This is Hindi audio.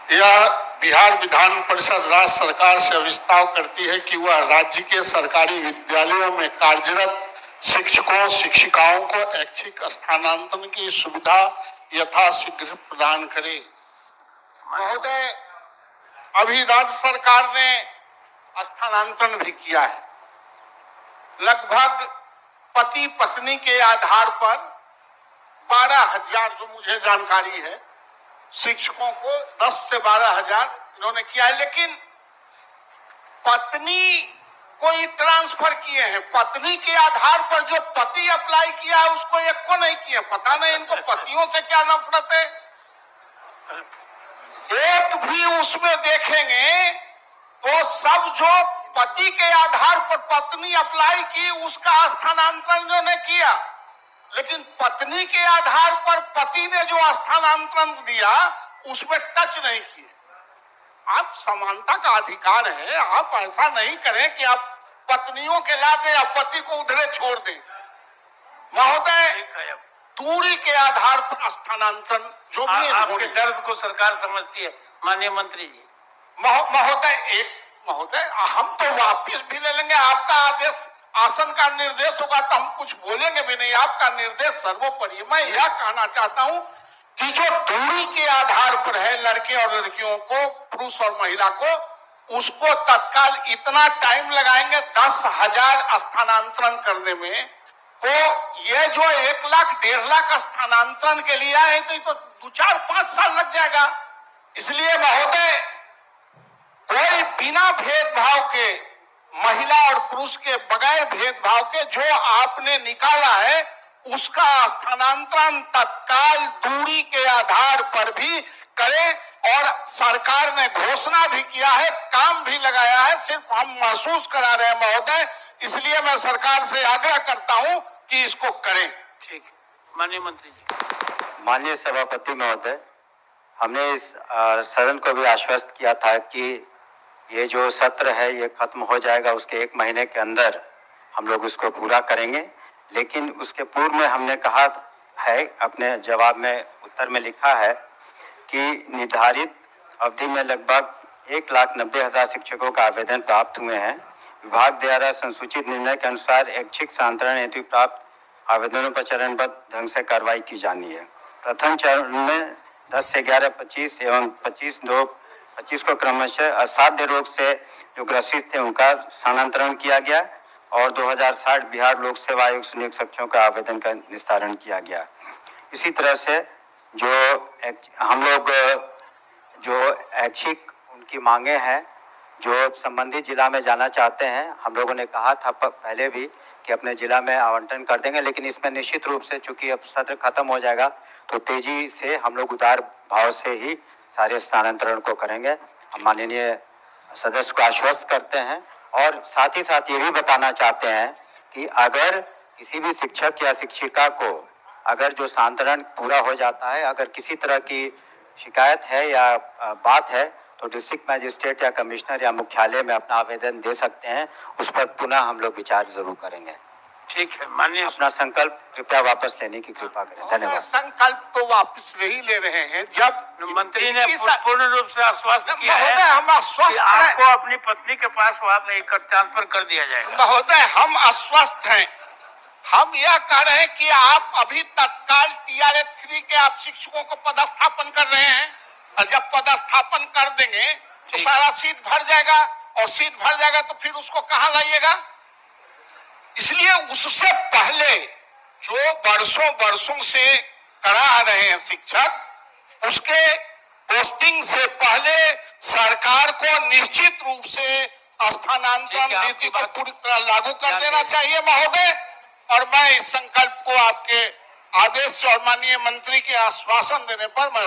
यह बिहार विधान परिषद राज्य सरकार से अविस्ताव करती है कि वह राज्य के सरकारी विद्यालयों में कार्यरत शिक्षकों शिक्षिकाओं को ऐच्छिक स्थानांतरण की सुविधा यथाशीघ्र प्रदान करे। महोदय, अभी राज्य सरकार ने स्थानांतरण भी किया है। लगभग पति पत्नी के आधार पर 12,000, जो मुझे जानकारी है, शिक्षकों को 10 से 12,000 इन्होंने किया है। लेकिन पत्नी को ही ट्रांसफर किए हैं। पत्नी के आधार पर जो पति अप्लाई किया है उसको एक को नहीं किया। पता नहीं इनको पतियों से क्या नफरत है। एक भी उसमें देखेंगे तो सब जो पति के आधार पर पत्नी अप्लाई की उसका स्थानांतरण इन्होंने किया, लेकिन पत्नी के आधार पर पति ने जो स्थानांतरण दिया उसमें टच नहीं किए। आप समानता का अधिकार है, आप ऐसा नहीं करें कि आप पत्नियों के ला दें या पति को उधरे छोड़ दें। महोदय, दूरी के आधार पर स्थानांतरण जो भी आपके दर्द को सरकार समझती है माननीय मंत्री जी। महोदय हम तो वापिस भी ले लेंगे। आपका आदेश, आसन का निर्देश होगा तो हम कुछ बोलेंगे भी नहीं। आपका निर्देश सर्वोपरि। मैं यह कहना चाहता हूं कि जो दूरी के आधार पर है लड़के और लड़कियों को, पुरुष और महिला को, उसको तत्काल इतना टाइम लगाएंगे 10,000 स्थानांतरण करने में, तो ये जो 1 लाख 1.5 लाख स्थानांतरण के लिए आए तो 2-4-5 साल लग जाएगा। इसलिए महोदय, कोई बिना भेदभाव के, महिला और पुरुष के बगैर भेदभाव के जो आपने निकाला है उसका स्थानांतरण तत्काल दूरी के आधार पर भी करें। और सरकार ने घोषणा भी किया है, काम भी लगाया है, सिर्फ हम महसूस करा रहे हैं महोदय। इसलिए मैं सरकार से आग्रह करता हूं कि इसको करें। ठीक, माननीय मंत्री जी। माननीय सभापति महोदय, हमने इस सदन को भी आश्वस्त किया था कि ये जो सत्र है ये खत्म हो जाएगा, उसके 1 महीने के अंदर हम लोग उसको पूरा करेंगे। लेकिन उसके पूर्व में हमने कहा है, अपने जवाब में उत्तर में लिखा है कि निर्धारित अवधि में लगभग 1,90,000 शिक्षकों का आवेदन प्राप्त हुए हैं। विभाग द्वारा संसूचित निर्णय के अनुसार ऐच्छिक स्थानांतरण हेतु प्राप्त आवेदनों पर चरणबद्ध ढंग से कार्रवाई की जानी है। प्रथम चरण में 10 से 11, 25 एवं 25 को क्रमशः असाध्य रोग से जो ग्रसित थे उनका स्थानांतरण किया गया और 2060 बिहार लोक सेवा आयोग से नियुक्त शिक्षकों का आवेदन का निस्तारण किया गया। इसी तरह से जो हम लोग जो ऐच्छिक उनकी मांगे हैं, जो संबंधित जिला में जाना चाहते हैं, हम लोगों ने कहा था पहले भी कि अपने जिला में आवंटन कर देंगे। लेकिन इसमें निश्चित रूप से चूंकि अब सत्र खत्म हो जाएगा तो तेजी से हम लोग उदार भाव से ही सारे स्थानांतरण को करेंगे। हम माननीय सदस्य को आश्वस्त करते हैं और साथ ही साथ ये भी बताना चाहते हैं कि अगर किसी भी शिक्षक या शिक्षिका को अगर जो स्थानांतरण पूरा हो जाता है, अगर किसी तरह की शिकायत है या बात है तो डिस्ट्रिक्ट मजिस्ट्रेट या कमिश्नर या मुख्यालय में अपना आवेदन दे सकते हैं। उस पर पुनः हम लोग विचार जरूर करेंगे। ठीक है, माननीय। अपना संकल्प कृपया वापस लेने की कृपा करें। धन्यवाद। संकल्प तो वापस नहीं ले रहे हैं। जब मंत्री ने पूर्ण रूप से आश्वस्त किया है, हम आश्वस्त आपको अपनी पत्नी के पास वहाँ ट्रांसफर कर दिया जाएगा। महोदय, हम आश्वस्त हैं। हम यह कह रहे हैं कि आप अभी तत्काल TRA-3 के आप शिक्षकों को पदस्थापन कर रहे हैं, और जब पदस्थापन कर देंगे तो सारा सीट भर जाएगा, और सीट भर जाएगा तो फिर उसको कहाँ लाइएगा। इसलिए उससे पहले जो वर्षों से करा रहे हैं शिक्षक, उसके पोस्टिंग से पहले सरकार को निश्चित रूप से स्थानांतरण नीति को पूरी तरह लागू कर देना चाहिए महोदय। और मैं इस संकल्प को आपके आदेश और माननीय मंत्री के आश्वासन देने पर मैं